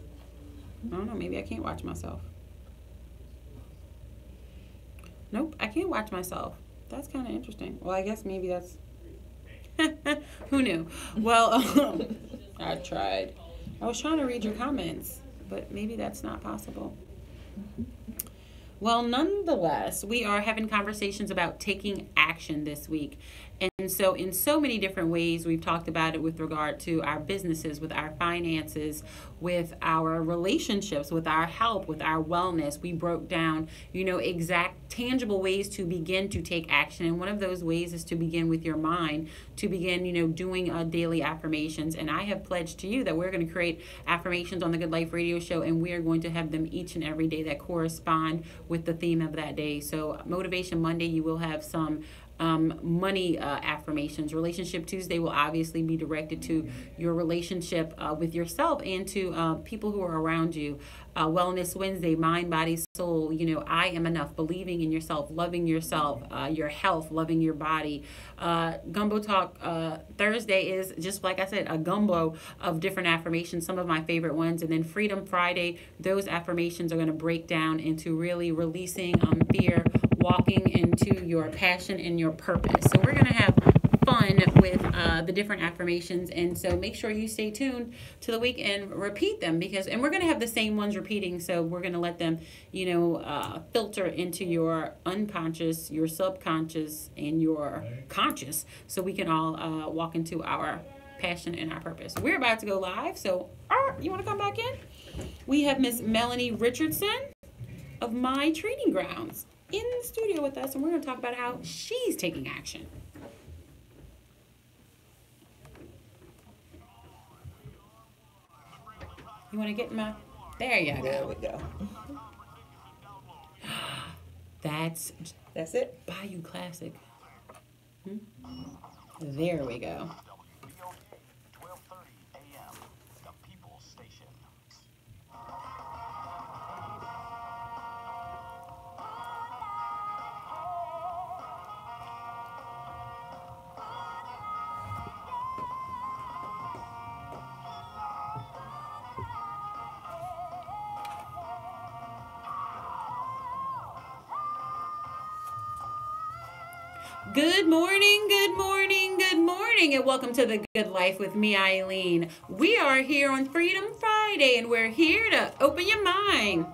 I don't know. Maybe I can't watch myself. Nope, I can't watch myself. That's kind of interesting. Well, I guess maybe that's... Who knew? Well, I tried. I was trying to read your comments, but maybe that's not possible. Well, nonetheless, we are having conversations about taking action this week. And so in so many different ways, we've talked about it with regard to our businesses, with our finances, with our relationships, with our health, with our wellness. We broke down, exact tangible ways to begin to take action. And one of those ways is to begin with your mind, to begin, doing daily affirmations. And I have pledged to you that we're going to create affirmations on the Good Life Radio Show, and we are going to have them each and every day that correspond with the theme of that day. So Motivation Monday, you will have some money affirmations. Relationship Tuesday will obviously be directed to your relationship with yourself and to people who are around you. Wellness Wednesday, mind, body, soul, I am enough, believing in yourself, loving yourself, your health, loving your body. Gumbo Talk Thursday is, just like I said, a gumbo of different affirmations, some of my favorite ones. And then Freedom Friday, those affirmations are going to break down into really releasing fear, walking into your passion and your purpose. So we're going to have fun with the different affirmations, and so make sure you stay tuned to the week and repeat them, and we're going to have the same ones repeating, so we're going to let them filter into your unconscious, your subconscious, and your conscious, so we can all walk into our passion and our purpose. We're about to go live, so you want to come back in? We have Miss Melanie Richardson of My Training Grounds in the studio with us, and we're going to talk about how she's taking action. You want to get in my... There you There go. we go. That's That's it. Bayou Classic. There we go. WBOK 1230 AM, the People's Station. Good morning, good morning, good morning, and welcome to The Good Life with me, Eileen. We are here on Freedom Friday, and we're here to open your mind.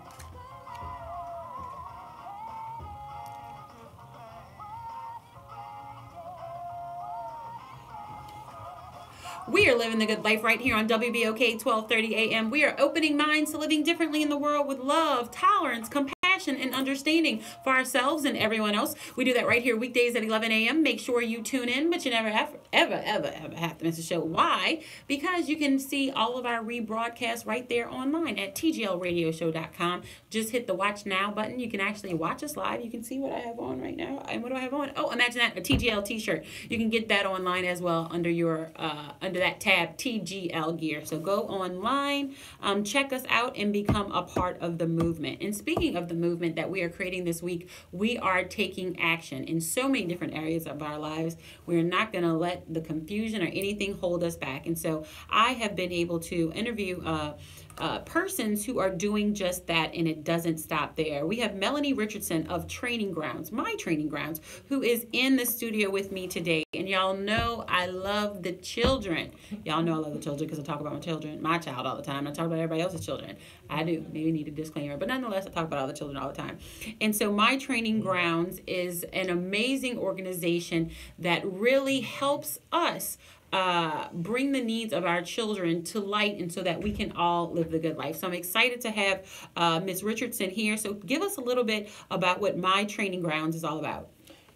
We are living the good life right here on WBOK 1230 AM. We are opening minds to living differently in the world with love, tolerance, compassion, and understanding for ourselves and everyone else. We do that right here weekdays at 11 a.m. Make sure you tune in, but you never ever have to miss a show. Why? Because you can see all of our rebroadcasts right there online at tglradioshow.com. Just hit the watch now button. You can actually watch us live. You can see what I have on right now. And what do I have on? Oh, imagine that, a TGL t-shirt. You can get that online as well under your under that tab, TGL Gear. So go online, check us out, and become a part of the movement. And speaking of the movement that we are creating this week, we are taking action in so many different areas of our lives. We're not going to let the confusion or anything hold us back. And so I have been able to interview persons who are doing just that, and it doesn't stop there. We have Melanie Richardson of Training Grounds, My Training Grounds, who is in the studio with me today. And y'all know I love the children. Y'all know I love the children because I talk about my child all the time. I talk about everybody else's children. I do. Maybe need a disclaimer. But nonetheless, I talk about all the children all the time. And so My Training Grounds is an amazing organization that really helps us bring the needs of our children to light, and so that we can all live the good life. So I'm excited to have Ms. Richardson here. So give us a little bit about what My Training Grounds is all about.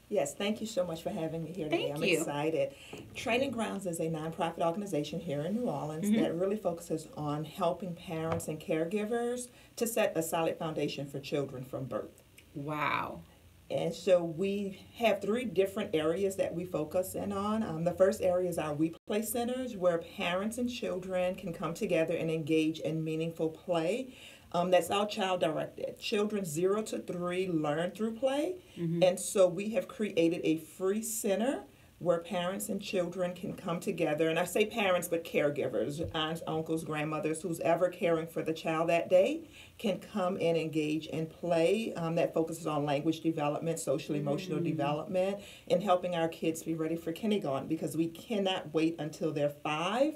Yes, thank you so much for having me here today. Thank I'm you. excited. Training Grounds is a nonprofit organization here in New Orleans that really focuses on helping parents and caregivers to set a solid foundation for children from birth. Wow. And so we have 3 different areas that we focus in on. The first area is our We Play centers, where parents and children can come together and engage in meaningful play. That's all child-directed. Children 0 to 3 learn through play. And so we have created a free center where parents and children can come together. And I say parents, but caregivers, aunts, uncles, grandmothers, who's ever caring for the child that day, can come and engage in play that focuses on language development, social emotional development, and helping our kids be ready for kindergarten, because we cannot wait until they're 5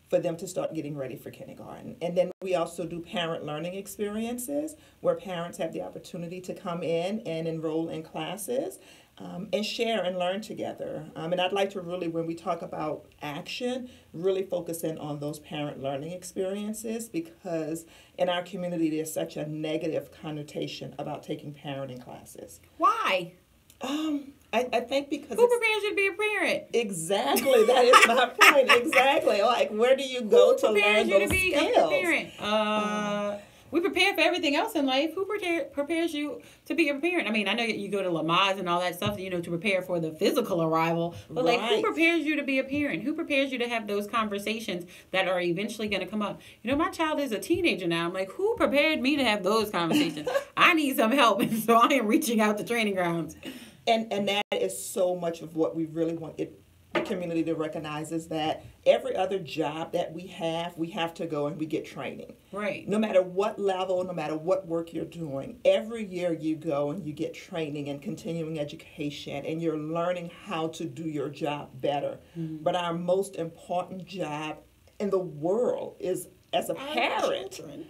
for them to start getting ready for kindergarten. And then we also do parent learning experiences where parents have the opportunity to come in and enroll in classes and share and learn together. And I'd like to really, when we talk about action, really focus in on those parent learning experiences, because in our community there's such a negative connotation about taking parenting classes. Why? I think because Who prepares you to be a parent? Exactly, that is my point. Exactly. Like, where do you go to learn you those to be skills? a parent? We prepare for everything else in life. Who prepares you to be a parent? I mean, I know you go to Lamaze and all that stuff, to prepare for the physical arrival. But, who Right. prepares you to be a parent? Who prepares you to have those conversations that are eventually going to come up? My child is a teenager now. I'm like, who prepared me to have those conversations? I need some help. And so I am reaching out to Training Grounds. And that is so much of what we really want the community to recognize, is that every other job that we have to go and we get training. Right. No matter what level, no matter what work you're doing, every year you go and you get training and continuing education, and you're learning how to do your job better. But our most important job in the world is as a parent. Children.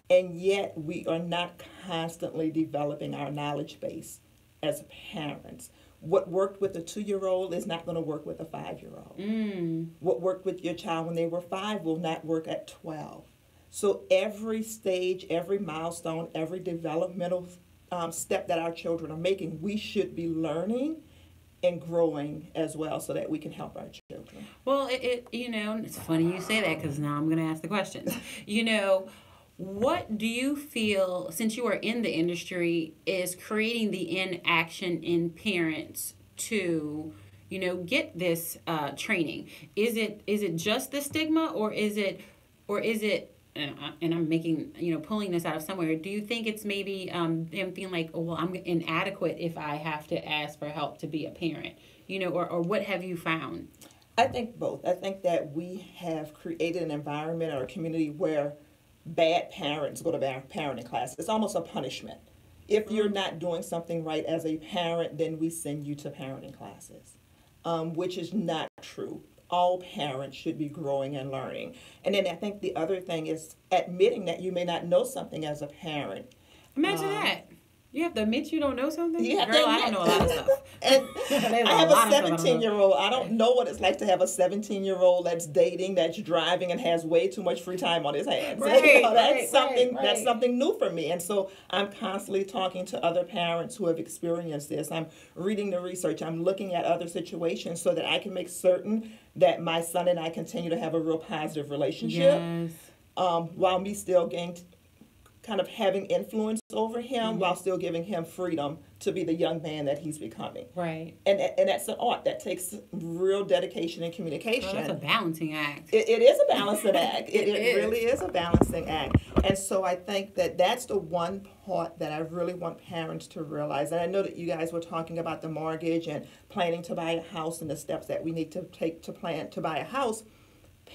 And yet we are not constantly developing our knowledge base as parents. What worked with a 2-year-old is not going to work with a 5-year-old. What worked with your child when they were 5 will not work at 12. So every stage, every milestone, every developmental step that our children are making, we should be learning and growing as well, so that we can help our children. Well, it's funny you say that because now I'm going to ask the questions. What do you feel, since you are in the industry, is creating the inaction in parents to, get this training? Is it just the stigma, or is it? And I'm making, pulling this out of somewhere. Do you think it's maybe them feeling like, oh, well, I'm inadequate if I have to ask for help to be a parent, or what have you found? I think both. I think that we have created an environment or a community where bad parents go to bad parenting classes. It's almost a punishment. If you're not doing something right as a parent, then we send you to parenting classes, which is not true. All parents should be growing and learning. And then I think the other thing is admitting that you may not know something as a parent. Imagine that. You have to admit you don't know something? You have Girl, to I don't know a lot of stuff. And There's I have lot a of stuff I don't know. 17-year-old. I don't know what it's like to have a 17-year-old that's dating, that's driving, and has way too much free time on his hands. Right, That's something right. that's something new for me. And so I'm constantly talking to other parents who have experienced this. I'm reading the research. I'm looking at other situations so that I can make certain that my son and I continue to have a real positive relationship. Yes. While me still kind of having influence over him, while still giving him freedom to be the young man that he's becoming. Right. And that's an art that takes real dedication and communication. Well, that's a balancing act. It is a balancing act. It is. Really is a balancing act. And so I think that that's the one part that I really want parents to realize. And I know that you guys were talking about the mortgage and planning to buy a house and the steps that we need to take to plan to buy a house.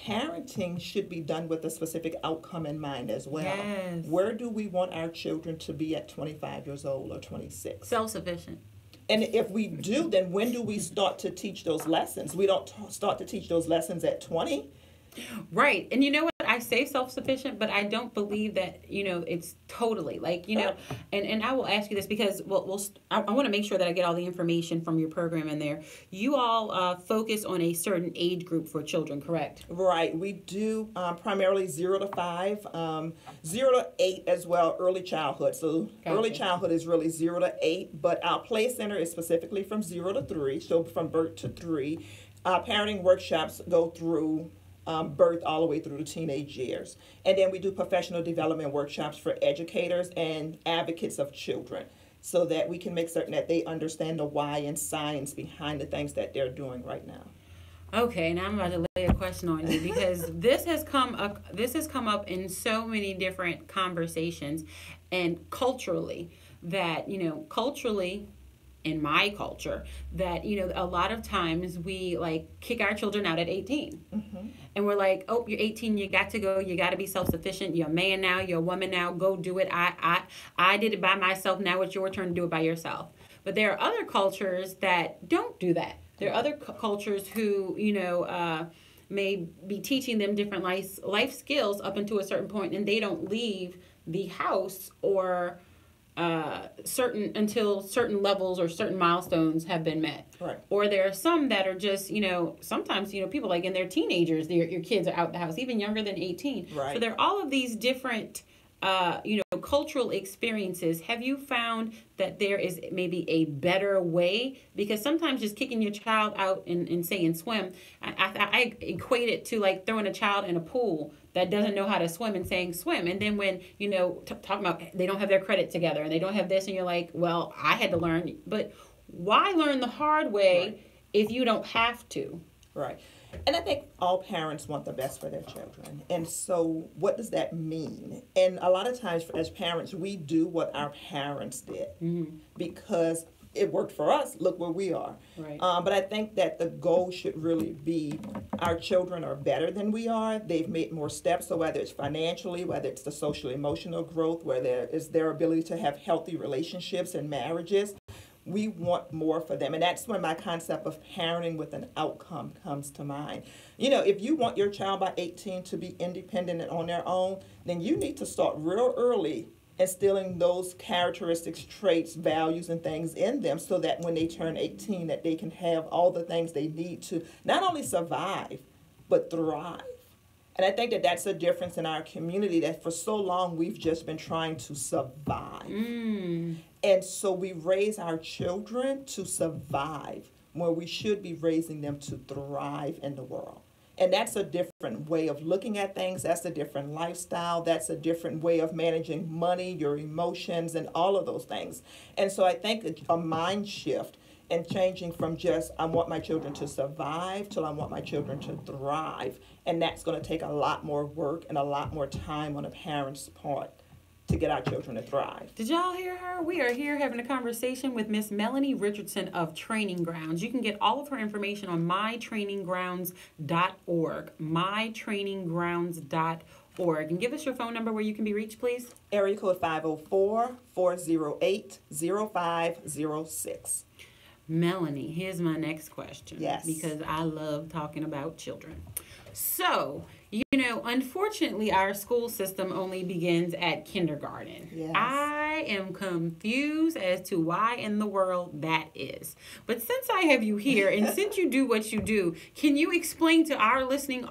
Parenting should be done with a specific outcome in mind as well. Yes. Where do we want our children to be at 25 years old or 26? Self-sufficient. And if we do, then when do we start to teach those lessons? We don't start to teach those lessons at 20. Right. And you know what? I say self-sufficient, but I don't believe that, it's totally like, and I will ask you this because I want to make sure that I get all the information from your program in there. You all focus on a certain age group for children, correct? Right. We do primarily 0 to 5, 0 to 8 as well, early childhood. So Gotcha. Early childhood is really 0 to 8, but our play center is specifically from 0 to 3, so from birth to 3. Parenting workshops go through birth all the way through the teenage years. And then we do professional development workshops for educators and advocates of children so that we can make certain that they understand the why and science behind the things that they're doing right now. Okay, now I'm about to lay a question on you because this has come up in so many different conversations and culturally that, culturally in my culture that, a lot of times we kick our children out at 18. Mm-hmm. And we're like, oh, you're 18, you got to go, you got to be self-sufficient, you're a man now, you're a woman now, go do it. I did it by myself, now it's your turn to do it by yourself. But there are other cultures that don't do that. There are other cultures who, may be teaching them different life skills up until a certain point, and they don't leave the house or until certain levels or certain milestones have been met. Right. Or there are some that are just, sometimes, people like in their teenagers, your kids are out the house, even younger than 18. Right. So there are all of these different, cultural experiences. Have you found that there is maybe a better way? Because sometimes just kicking your child out and saying swim, I equate it to like throwing a child in a pool that doesn't know how to swim and saying swim. And then when, talking about they don't have their credit together and they don't have this and you're like, well, I had to learn. But why learn the hard way if you don't have to? Right. And I think all parents want the best for their children. And so what does that mean? And a lot of times as parents, we do what our parents did because it worked for us. Look where we are. Right. But I think that the goal should really be our children are better than we are. They've made more steps. So whether it's financially, whether it's the social emotional growth, whether it's their ability to have healthy relationships and marriages, we want more for them. And that's when my concept of parenting with an outcome comes to mind. If you want your child by 18 to be independent and on their own, then you need to start real early instilling those characteristics, traits, values, and things in them so that when they turn 18, that they can have all the things they need to not only survive, but thrive. And I think that that's a difference in our community, that for so long we've just been trying to survive. And so we raise our children to survive. where we should be raising them to thrive in the world. And that's a different way of looking at things. That's a different lifestyle. That's a different way of managing money, your emotions, and all of those things. And so I think a mind shift and changing from just, I want my children to survive, till I want my children to thrive. And that's going to take a lot more work and a lot more time on a parent's part to get our children to thrive. Did y'all hear her? We are here having a conversation with Miss Melanie Richardson of Training Grounds. You can get all of her information on mytraininggrounds.org. mytraininggrounds.org. And give us your phone number where you can be reached, please. Area code 504-408-0506. Melanie, here's my next question. Yes. Because I love talking about children. So, unfortunately, our school system only begins at kindergarten. Yes. I am confused as to why in the world that is. But since I have you here, and since you do what you do, can you explain to our listening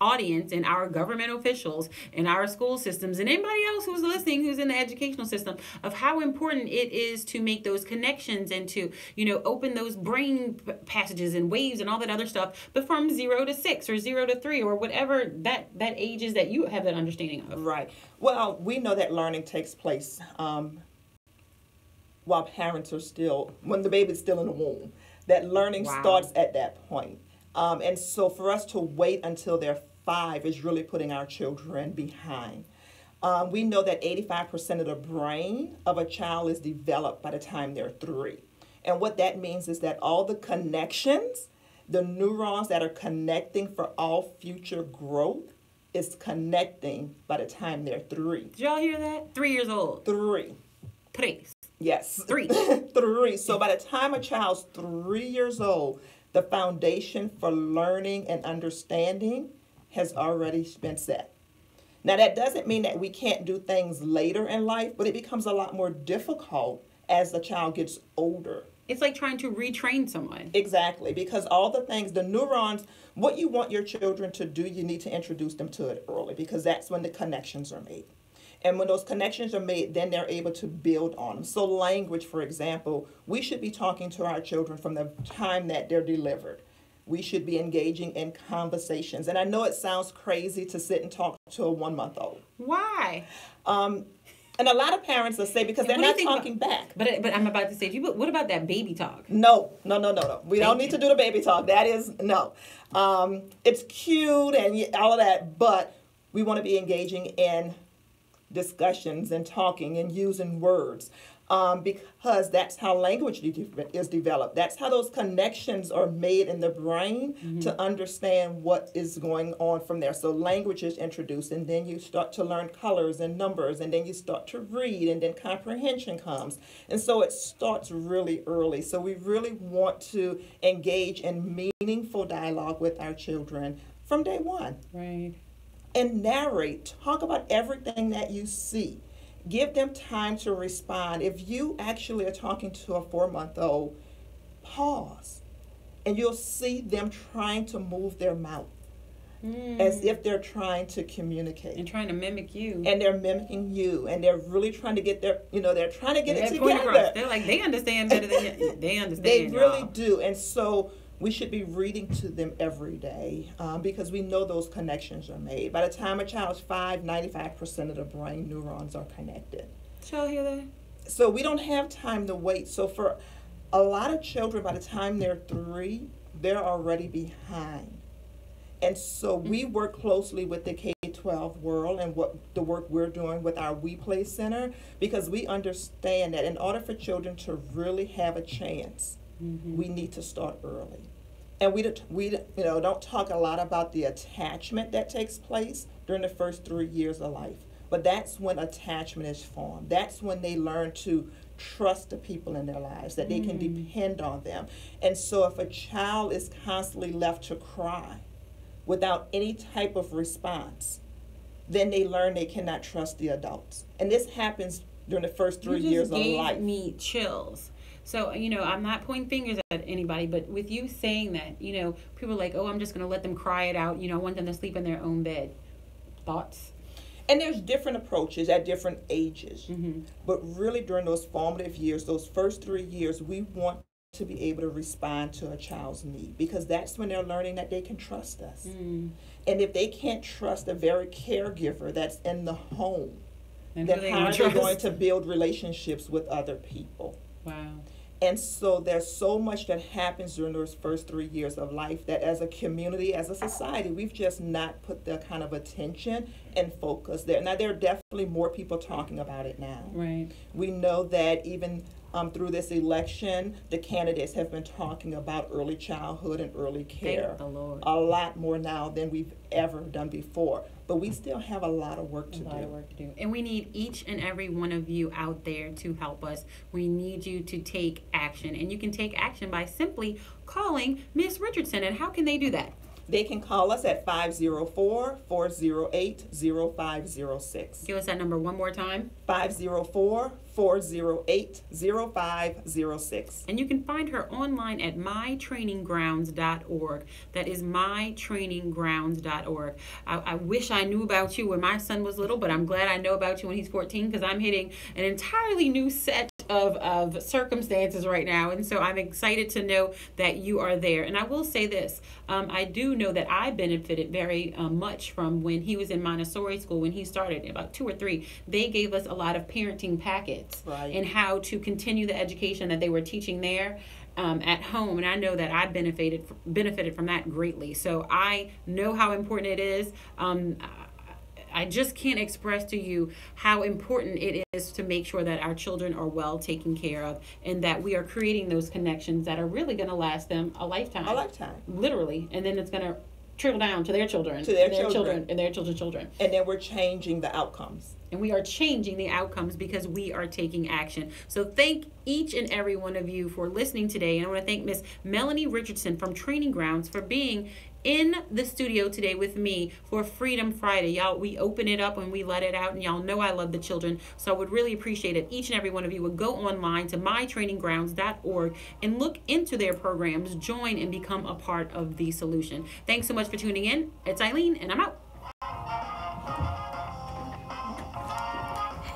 audience and our government officials and our school systems and anybody else who's listening who's in the educational system of how important it is to make those connections and to open those brain passages and waves and all that other stuff, but from 0 to 6 or 0 to 3 or whatever that age is that you have that understanding of. Right. Well, we know that learning takes place while parents are still, when the baby's still in the womb. That learning starts at that point. And so for us to wait until they're 5 is really putting our children behind. We know that 85% of the brain of a child is developed by the time they're 3. And what that means is that all the connections, the neurons that are connecting for all future growth, is connecting by the time they're 3. Did y'all hear that? 3 years old. 3. Please. Yes. 3. 3. So by the time a child's 3 years old, the foundation for learning and understanding has already been set. Now, that doesn't mean that we can't do things later in life, but it becomes a lot more difficult as the child gets older. It's like trying to retrain someone. Exactly, because all the things, the neurons, what you want your children to do, you need to introduce them to it early, because that's when the connections are made. And when those connections are made, then they're able to build on them. So language, for example, we should be talking to our children from the time that they're delivered. We should be engaging in conversations. And I know it sounds crazy to sit and talk to a 1-month-old. Why? And a lot of parents will say, because they're not talking back. But I'm about to say to you, but what about that baby talk? No. We don't need to do the baby talk. That is, no. It's cute and all of that, but we want to be engaging in discussions and talking and using words, because that's how language is developed. That's how those connections are made in the brain to understand what is going on from there. So language is introduced, and then you start to learn colors and numbers, and then you start to read, and then comprehension comes. And so it starts really early. So we really want to engage in meaningful dialogue with our children from day one. Right. And narrate, talk about everything that you see. Give them time to respond. If you actually are talking to a 4-month-old, pause. And you'll see them trying to move their mouth as if they're trying to communicate. And trying to mimic you. And they're mimicking you. And they're really trying to get their, they're trying to get it point together. across. They're like, they understand better than you. They understand. They really y'all. do. And so we should be reading to them every day, because we know those connections are made. By the time a child's 5, 95% of the brain neurons are connected. Did y'all hear that? So we don't have time to wait. So for a lot of children, by the time they're 3, they're already behind. And so we work closely with the K-12 world and the work we're doing with our We Play Center, because we understand that in order for children to really have a chance, we need to start early. And we don't talk a lot about the attachment that takes place during the first 3 years of life. But that's when attachment is formed. That's when they learn to trust the people in their lives, that they can depend on them. And so if a child is constantly left to cry without any type of response, then they learn they cannot trust the adults. And this happens during the first 3 years of life. You just gave me chills. So, I'm not pointing fingers at anybody, but with you saying that, people are like, oh, I'm just going to let them cry it out. I want them to sleep in their own bed. Thoughts? And there's different approaches at different ages. But really during those formative years, those first 3 years, we want to be able to respond to a child's need, because that's when they're learning that they can trust us. And if they can't trust a very caregiver that's in the home, And then who they how are gonna they trust? going to build relationships with other people? Wow. And so there's so much that happens during those first 3 years of life that as a community, as a society, we've just not put the kind of attention and focus there. Now, there are definitely more people talking about it now. Right. We know that even through this election, the candidates have been talking about early childhood and early care. Thank the Lord. A lot more now than we've ever done before. But we still have a lot of work to do. A lot of work to do. And we need each and every one of you out there to help us. We need you to take action. And you can take action by simply calling Miss Richardson. And how can they do that? They can call us at 504-408-0506. Give us that number one more time. 504-408-0506. And you can find her online at mytraininggrounds.org. That is mytraininggrounds.org. I wish I knew about you when my son was little, but I'm glad I know about you when he's 14, because I'm hitting an entirely new set of circumstances right now. And so I'm excited to know that you are there. And I will say this, I do know that I benefited very much from when he was in Montessori school, when he started, about 2 or 3. They gave us a lot of parenting packets Right. and how to continue the education that they were teaching there at home. And I know that I benefited from that greatly. So I know how important it is. I just can't express to you how important it is to make sure that our children are well taken care of, and that we are creating those connections that are really going to last them a lifetime. A lifetime. Literally. And then it's going to trickle down to their children. To their and their children. and their children's children. And then we're changing the outcomes. And we are changing the outcomes because we are taking action. So thank each and every one of you for listening today. And I want to thank Miss Melanie Richardson from Training Grounds for being in the studio today with me for Freedom Friday. Y'all, we open it up and we let it out, and y'all know I love the children. So I would really appreciate it. Each and every one of you would go online to mytraininggrounds.org and look into their programs, join, and become a part of the solution. Thanks so much for tuning in. It's Eileen, and I'm out.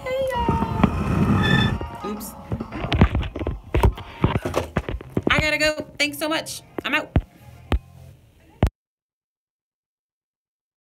Hey, y'all. Oops. I gotta go. Thanks so much. I'm out.